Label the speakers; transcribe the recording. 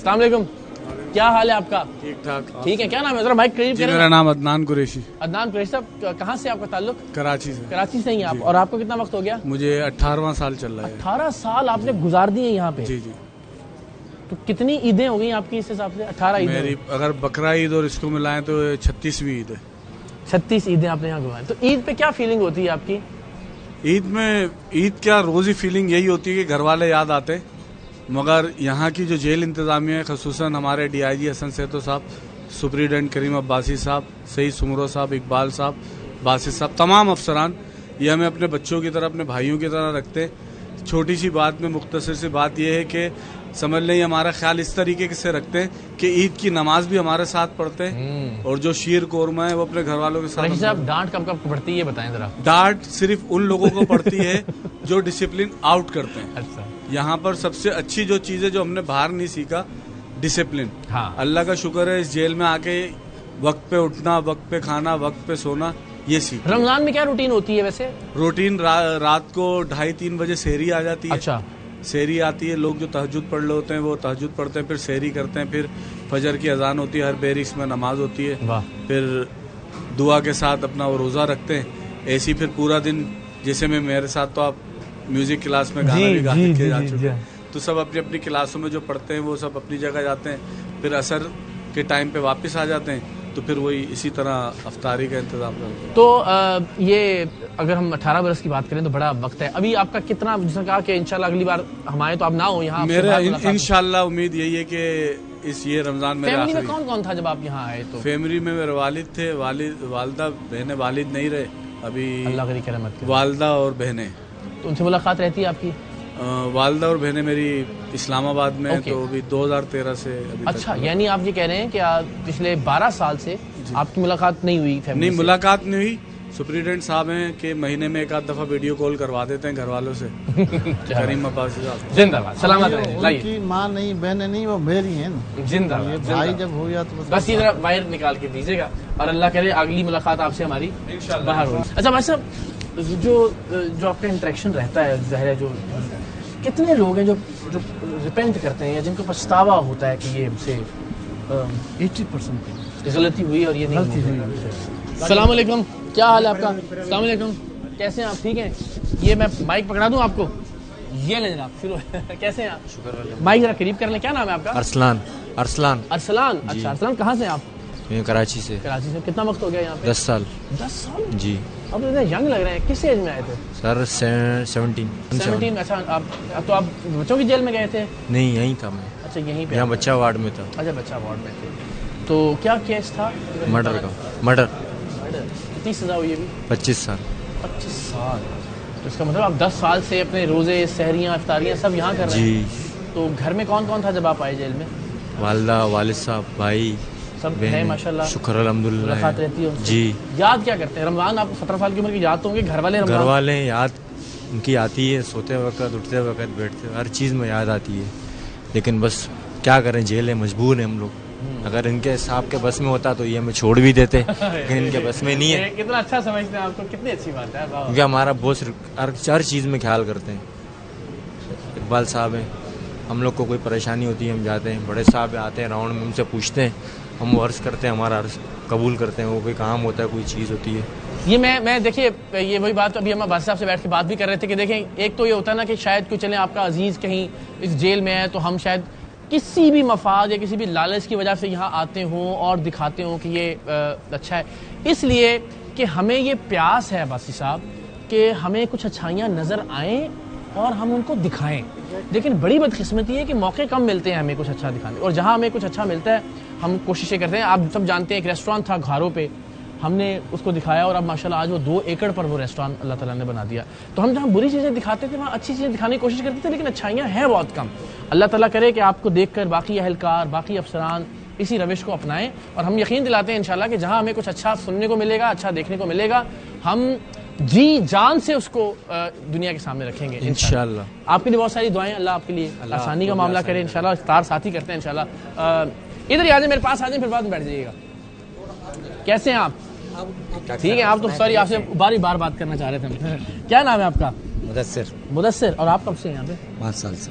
Speaker 1: السلام علیکم، کیا حال ہے آپ کا؟
Speaker 2: ٹھیک ٹھاک.
Speaker 1: ٹھیک ہے. کیا نام ہے؟ ذرا مائک قریب کریں.
Speaker 2: میرا نام عدنان قریشی.
Speaker 1: عدنان قریشی صاحب، کہاں سے آپ کا تعلق؟
Speaker 2: کراچی سے.
Speaker 1: کراچی سے ہی آپ. اور آپ کو کتنا وقت ہو گیا؟
Speaker 2: مجھے 18واں سال چل رہا ہے.
Speaker 1: 18 سال آپ نے گزار دیے یہاں پہ؟
Speaker 2: جی جی.
Speaker 1: تو کتنی عیدیں ہو گئی آپ کی اس حساب سے؟ 18 عیدیں.
Speaker 2: میری اگر بقرہ عید اور اس کو ملائیں تو 36ویں عید ہے.
Speaker 1: 36 عیدیں آپ نے یہاں گزاری. تو عید پہ کیا فیلنگ ہوتی ہے آپ کی؟
Speaker 2: عید کیا روز ہی فیلنگ یہی ہوتی ہے کہ گھر والے یاد آتے، مگر یہاں کی جو جیل انتظامیہ ہے، خصوصاً ہمارے ڈی آئی جی حسن سیتو صاحب، سپریڈنٹ کریم عباسی صاحب، سعید سمرو صاحب، اقبال صاحب، باسط صاحب، تمام افسران یہ ہمیں اپنے بچوں کی طرح، اپنے بھائیوں کی طرح رکھتے. چھوٹی سی بات میں مختصر سی بات یہ ہے کہ سمجھ لیں ہمارا خیال اس طریقے سے رکھتے ہیں کہ عید کی نماز بھی ہمارے ساتھ پڑھتے ہیں، اور جو شیر قورمہ ہے وہ اپنے گھر والوں کے ساتھ.
Speaker 1: صاحب ڈانٹ کب کب پڑتی ہے یہ بتائیں ذرا.
Speaker 2: ڈانٹ صرف ان لوگوں کو پڑتی ہے جو ڈسپلن آؤٹ کرتے ہیں.
Speaker 1: اچھا.
Speaker 2: یہاں پر سب سے اچھی جو چیز ہے جو ہم نے باہر نہیں سیکھا، ڈسپلن.
Speaker 1: ہاں.
Speaker 2: اللہ کا شکر ہے اس جیل میں آ کے وقت پہ اٹھنا، وقت پہ کھانا، وقت پہ سونا، یہ سیکھ.
Speaker 1: رمضان میں کیا روٹین ہوتی ہے ویسے؟
Speaker 2: روٹین رات کو 2:30-3 بجے سحری آ جاتی ہے.
Speaker 1: اچھا.
Speaker 2: سحری آتی ہے، لوگ جو تہجد پڑھ رہے ہوتے ہیں وہ تہجد پڑھتے ہیں، پھر سحری کرتے ہیں، پھر فجر کی اذان ہوتی ہے، ہر بیرکس میں نماز ہوتی ہے.
Speaker 1: واہ.
Speaker 2: پھر دعا کے ساتھ اپنا وہ روزہ رکھتے ہیں. ایسی پھر پورا دن، جیسے میں میرے ساتھ تو آپ میوزک کلاس میں گانا بھی گانے کے جا چکے ہیں، تو سب اپنی اپنی کلاسوں میں جو پڑھتے ہیں وہ سب اپنی جگہ جاتے ہیں. پھر عصر کے ٹائم پہ واپس آ جاتے ہیں، تو پھر وہی اسی طرح افطاری کا انتظام کرتے ہیں.
Speaker 1: تو یہ اگر ہم 18 برس کی بات کریں تو بڑا وقت ہے. ابھی آپ کا کتنا، جس نے کہا کہ انشاءاللہ اگلی بار ہم آئے تو آپ نہ ہو یہاں؟
Speaker 2: میرا انشاءاللہ امید یہی ہے کہ یہ رمضان میں.
Speaker 1: فیملی میں کون کون تھا جب آپ یہاں آئے تو؟
Speaker 2: فیملی میں میرے والد تھے، والدہ، بہنیں. والد نہیں رہے ابھی،
Speaker 1: اللہ کی رحمت.
Speaker 2: والدہ اور بہنیں.
Speaker 1: تو ان سے ملاقات رہتی ہے آپ کی؟
Speaker 2: والدہ اور بہنیں میری اسلام آباد میں ہیں، تو ابھی 2013 سے ابھی تک.
Speaker 1: اچھا، یعنی آپ یہ کہہ رہے ہیں کہ پچھلے 12 سال سے آپ کی ملاقات نہیں ہوئی فیملی؟
Speaker 2: نہیں، ملاقات نہیں ہوئی. سپریڈنٹ صاحب ہیں کہ مہینے میں ایک آدھ دفعہ ویڈیو کال کروا دیتے ہیں گھر والوں سے. کریم عباسی صاحب
Speaker 1: زندہ باد، سلامت رہیں.
Speaker 3: ان کی ماں نہیں، بہنیں نہیں، وہ میری ہیں.
Speaker 1: زندہ
Speaker 3: بھائی جب ہو گیا تو
Speaker 1: بس یہ ذرا باہر نکال کے دیجیے گا، اور اللہ کرے اگلی ملاقات آپ سے ہماری باہر ہوگی. اچھا بھائی صاحب، جو آپ کا انٹریکشن رہتا ہے، ظاہر ہے جو کتنے لوگ ہیں جو ریپینٹ کرتے ہیں یا جن کو پچھتاوا ہوتا ہے کہ یہ ہم سے
Speaker 3: 80%
Speaker 1: غلطی ہوئی اور یہ نہیں ہوئی؟ السلام علیکم، کیا حال ہے آپ کا؟ السلام علیکم، کیسے ہیں آپ؟ ٹھیک ہیں. یہ میں مائک پکڑا دوں آپ کو؟ یہ لیں جناب، شروع. کیسے ہیں آپ؟ شکر. مائک ذرا قریب کر لیں. کیا نام ہے آپ کا؟
Speaker 4: ارسلان.
Speaker 1: ارسلان. اچھا ارسلان، کہاں سے ہیں آپ؟
Speaker 4: کراچی سے.
Speaker 1: کراچی سے. کتنا وقت ہو گیا یہاں پہ؟
Speaker 4: 10 سال.
Speaker 1: 10 سال؟
Speaker 4: جی.
Speaker 1: اب اتنے ینگ لگ رہے ہیں. کس ایج میں آئے تھے
Speaker 4: سر؟ 17.
Speaker 1: اچھا، تو آپ بچوں کی جیل میں گئے تھے؟
Speaker 4: نہیں، یہیں تھا میں.
Speaker 1: اچھا، یہیں پہ؟
Speaker 4: یہاں بچہ وارڈ میں تھا.
Speaker 1: اچھا، بچہ وارڈ میں تھے. تو کیا کیس تھا؟
Speaker 4: مرڈر کا. مرڈر.
Speaker 1: کتنی سزا ہوئی ابھی؟
Speaker 4: 25 سال.
Speaker 1: 25 سال. تو اس کا مطلب آپ 10 سال سے اپنے روزے، سحریاں، افطاریاں سب یہاں کر رہے ہیں؟
Speaker 4: جی.
Speaker 1: تو گھر میں کون کون تھا جب آپ آئے جیل میں؟
Speaker 4: والدہ، والد صاحب، بھائی
Speaker 1: سب ہیں ماشاءاللہ؟
Speaker 4: شکر الحمدللہ.
Speaker 1: ملاقات رہتی ہے؟
Speaker 4: جی.
Speaker 1: یاد کیا کرتے ہیں رمضان؟ آپ 17 سال کی عمر کی یاد تو ہوں گے. گھر والے
Speaker 4: یاد ان کی آتی ہے، سوتے وقت، اٹھتے وقت، بیٹھتے، ہر چیز میں یاد آتی ہے. لیکن بس کیا کریں، جیل ہے، مجبور ہیں ہم لوگ. اگر ان کے صاحب کے بس میں ہوتا تو یہ ہمیں چھوڑ بھی دیتے، لیکن ان کے بس میں نہیں ہے.
Speaker 1: کتنا اچھا سمجھتے ہیں آپ کو، کتنی اچھی بات ہے.
Speaker 4: کیونکہ ہمارا بوس ہر چیز میں خیال کرتے ہیں. اقبال صاحب ہیں، ہم لوگ کو کوئی پریشانی ہوتی ہے ہم جاتے ہیں، بڑے صاحب آتے ہیں راؤنڈ میں، ان سے پوچھتے ہیں، ہم وہ عرض کرتے ہیں، ہمارا عرض قبول کرتے ہیں. وہ کوئی کام ہوتا ہے، کوئی چیز ہوتی ہے.
Speaker 1: یہ میں دیکھیے، یہ وہی بات ابھی ہم عباس صاحب سے بیٹھ کے بات بھی کر رہے تھے کہ دیکھیں، ایک تو یہ ہوتا ہے نا کہ شاید کوئی چلیں آپ کا عزیز کہیں اس جیل میں ہے، تو ہم شاید کسی بھی مفاد یا کسی بھی لالچ کی وجہ سے یہاں آتے ہوں اور دکھاتے ہوں کہ یہ اچھا ہے، اس لیے کہ ہمیں یہ پیاس ہے عباسی صاحب کہ ہمیں کچھ اچھائیاں نظر آئیں اور ہم ان کو دکھائیں. لیکن بڑی بدقسمتی ہے کہ موقع کم ملتے ہیں ہمیں کچھ اچھا دکھانے، اور جہاں ہمیں کچھ اچھا ملتا ہے ہم کوششیں کرتے ہیں. آپ سب جانتے ہیں ایک ریسٹورانٹ تھا گھاروں پہ، ہم نے اس کو دکھایا اور اب ماشاءاللہ آج وہ 2 ایکڑ پر وہ ریسٹورانٹ اللہ تعالیٰ نے بنا دیا. تو ہم جہاں بری چیزیں دکھاتے تھے وہاں اچھی چیزیں دکھانے کی کوشش کرتے تھے، لیکن اچھائیاں ہیں بہت کم. اللہ تعالیٰ کرے کہ آپ کو دیکھ کر باقی اہلکار، باقی افسران اسی روش کو اپنائیں، اور ہم یقین دلاتے ہیں انشاءاللہ کہ جہاں ہمیں کچھ اچھا سننے کو ملے گا، اچھا دیکھنے کو ملے گا، ہم جی جان سے اس کو دنیا کے سامنے رکھیں گے انشاءاللہ. آپ کے لیے بہت ساری دعائیں، اللہ آپ کے لیے آسانی کا معاملہ کرے انشاءاللہ. افطار ساتھی کرتے ہیں انشاءاللہ. ادھر ہی آ جائیں، میرے پاس آ جائیں، پھر بعد میں بیٹھ جائیے گا. کیسے ہیں آپ؟ ٹھیک ہے. آپ تو سوری، آپ سے بار بات کرنا چاہ رہے تھے. کیا نام ہے آپ کا؟
Speaker 4: مدثر.
Speaker 1: مدثر. اور آپ کب سے ہیں یہاں پہ؟
Speaker 4: 5 سال سے.